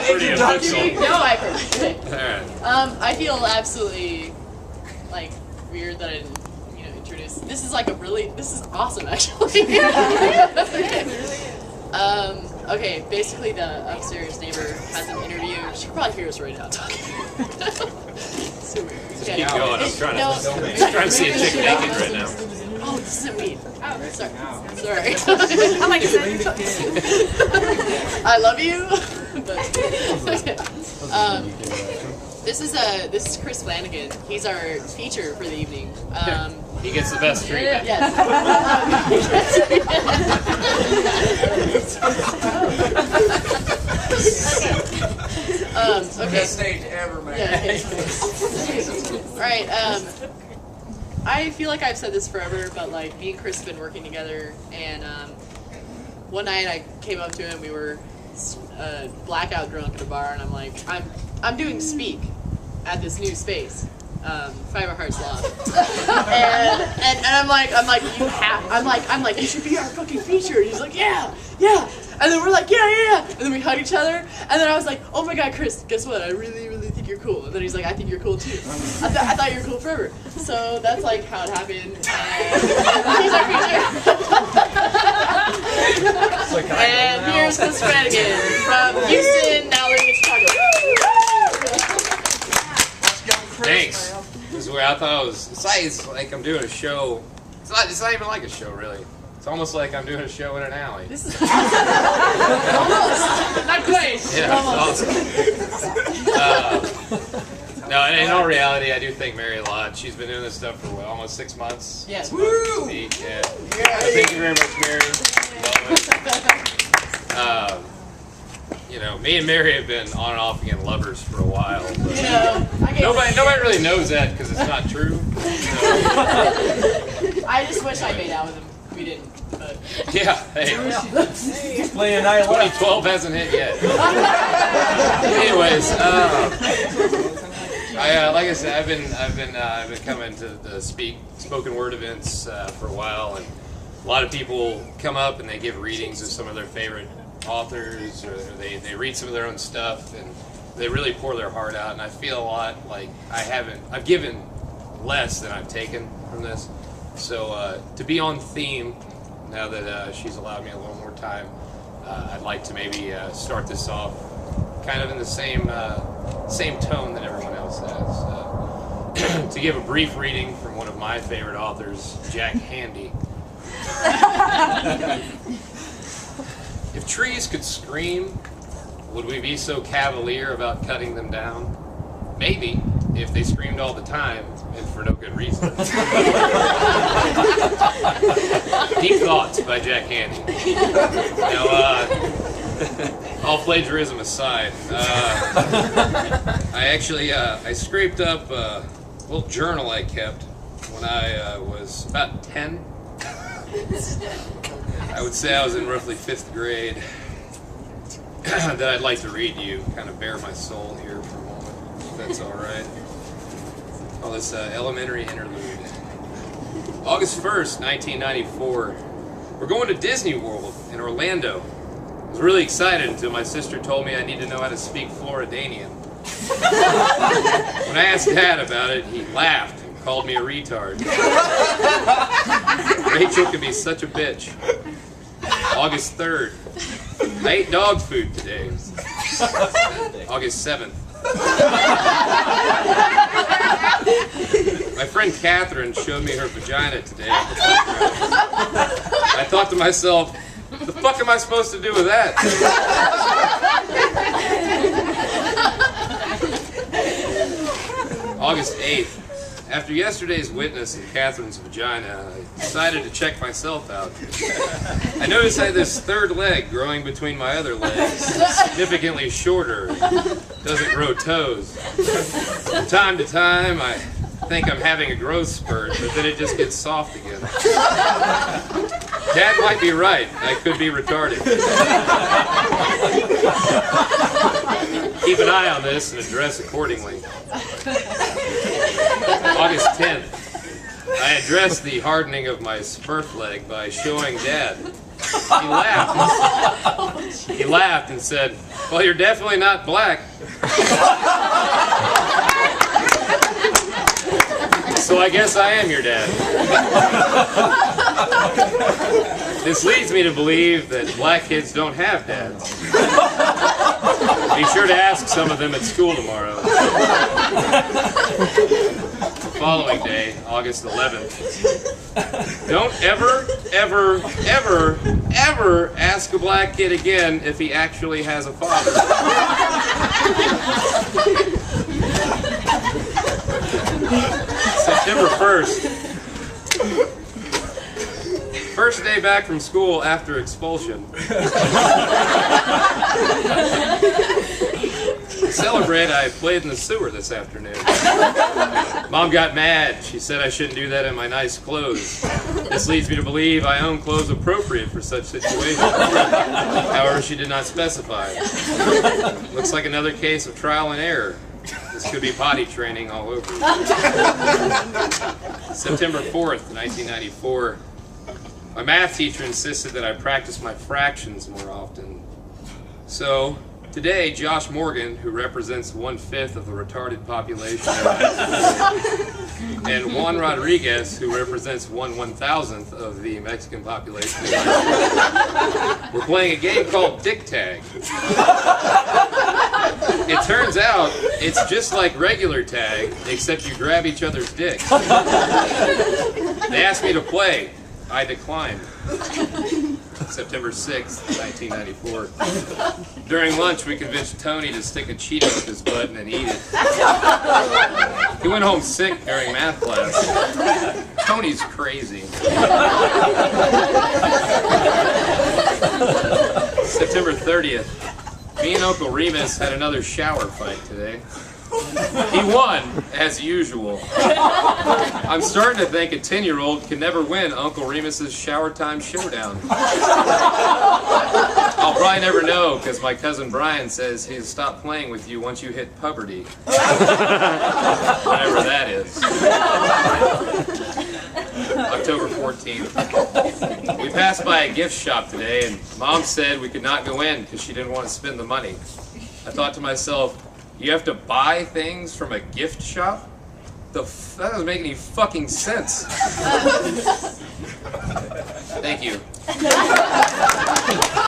pretty official. No, I've heard it. Alright. I feel absolutely like weird that I didn't, introduce. This is like this is awesome actually. Okay, basically the upstairs neighbor has an interview. She could probably hear us right now talking. So weird. Just keep going. I'm trying to see a chick naked right now. Oh, this isn't weed. Oh, sorry. I'm like, I love you. This is Kris Flanagan. He's our feature for the evening. He gets the best treatment. Yes. Okay. Best stage ever, man. Yeah, all right. I feel like I've said this forever, but like me and Kris have been working together, and one night I came up to him. We were blackout drunk at a bar, and I'm like, I'm doing speak at this new space, Five Hearts Law, and I'm like you should be our fucking feature. And he's like, yeah. And then we're like, yeah. And then we hug each other. And then I was like, oh my God, Kris, guess what? I really, really think you're cool. And then he's like, I think you're cool too. I thought you were cool forever. So that's like how it happened. He's our feature. And here's Kris Flanagan from Houston, now living in Chicago. Thanks. This is where I thought it was. It's like I'm doing a show. It's not even like a show, really. It's almost like I'm doing a show in an alley. This is almost. Not quite. Yeah, it's awesome. No, in all reality, I do thank Mary a lot. She's been doing this stuff for almost 6 months. Yes. Woo! Yeah. Thank you very much, Mary. Love it. Me and Mary have been on and off again lovers for a while. But nobody really knows that because it's not true. I just wish I made out with him. We didn't, but... Yeah, hey. He's playing 2012 hasn't hit yet. Anyways, like I said, I've been coming to the spoken word events for a while, and a lot of people come up and they give readings of some of their favorite authors, or they read some of their own stuff, and they really pour their heart out. And I feel a lot like I've given less than I've taken from this. So to be on theme, now that she's allowed me a little more time, I'd like to maybe start this off kind of in the same tone that everyone else has. To give a brief reading from one of my favorite authors, Jack Handy. If trees could scream, would we be so cavalier about cutting them down? Maybe, if they screamed all the time, and for no good reason. Deep Thoughts by Jack Handy. All plagiarism aside, I scraped up a little journal I kept when I was about 10. I would say I was in roughly 5th grade. That I'd like to read to you, kind of bare my soul here for a moment, if that's all right. Call this elementary interlude. August 1st, 1994. We're going to Disney World in Orlando. I was really excited until my sister told me I need to know how to speak Floridanian. When I asked Dad about it, he laughed and called me a retard. Rachel can be such a bitch. August 3rd. I ate dog food today. August 7th. My friend Catherine showed me her vagina today. I thought to myself, what the fuck am I supposed to do with that? August 8th. After yesterday's witness in Catherine's vagina, I decided to check myself out. I noticed I had this third leg growing between my other legs, significantly shorter, doesn't grow toes. From time to time, I think I'm having a growth spurt, but then it just gets soft again. Dad might be right. I could be retarded. Keep an eye on this and address accordingly. August 10th. I addressed the hardening of my spurt leg by showing Dad. He laughed. He laughed and said, "Well, you're definitely not black." So I guess I am your dad. This leads me to believe that black kids don't have dads. Be sure to ask some of them at school tomorrow. The following day, August 11th. Don't ever, ever, ever, ever ask a black kid again if he actually has a father. September 1st. First day back from school after expulsion. To celebrate, I played in the sewer this afternoon. Mom got mad. She said I shouldn't do that in my nice clothes. This leads me to believe I own clothes appropriate for such situations. However, she did not specify. Looks like another case of trial and error. This could be potty training all over. September 4th, 1994. My math teacher insisted that I practice my fractions more often. So, today, Josh Morgan, who represents 1/5 of the retarded population, and Juan Rodriguez, who represents 1/1000th of the Mexican population, we're playing a game called Dick Tag. It turns out it's just like regular tag, except you grab each other's dicks. They asked me to play. I declined. September 6th, 1994. During lunch, we convinced Tony to stick a Cheeto up his butt and then eat it. He went home sick during math class. Tony's crazy. September 30th. Me and Uncle Remus had another shower fight today. He won, as usual. I'm starting to think a 10-year-old can never win Uncle Remus's shower time showdown. I'll probably never know, because my cousin Brian says he'll stop playing with you once you hit puberty. Whatever that is. October 14th. We passed by a gift shop today, and Mom said we could not go in because she didn't want to spend the money. I thought to myself, you have to buy things from a gift shop? That doesn't make any fucking sense. Thank you.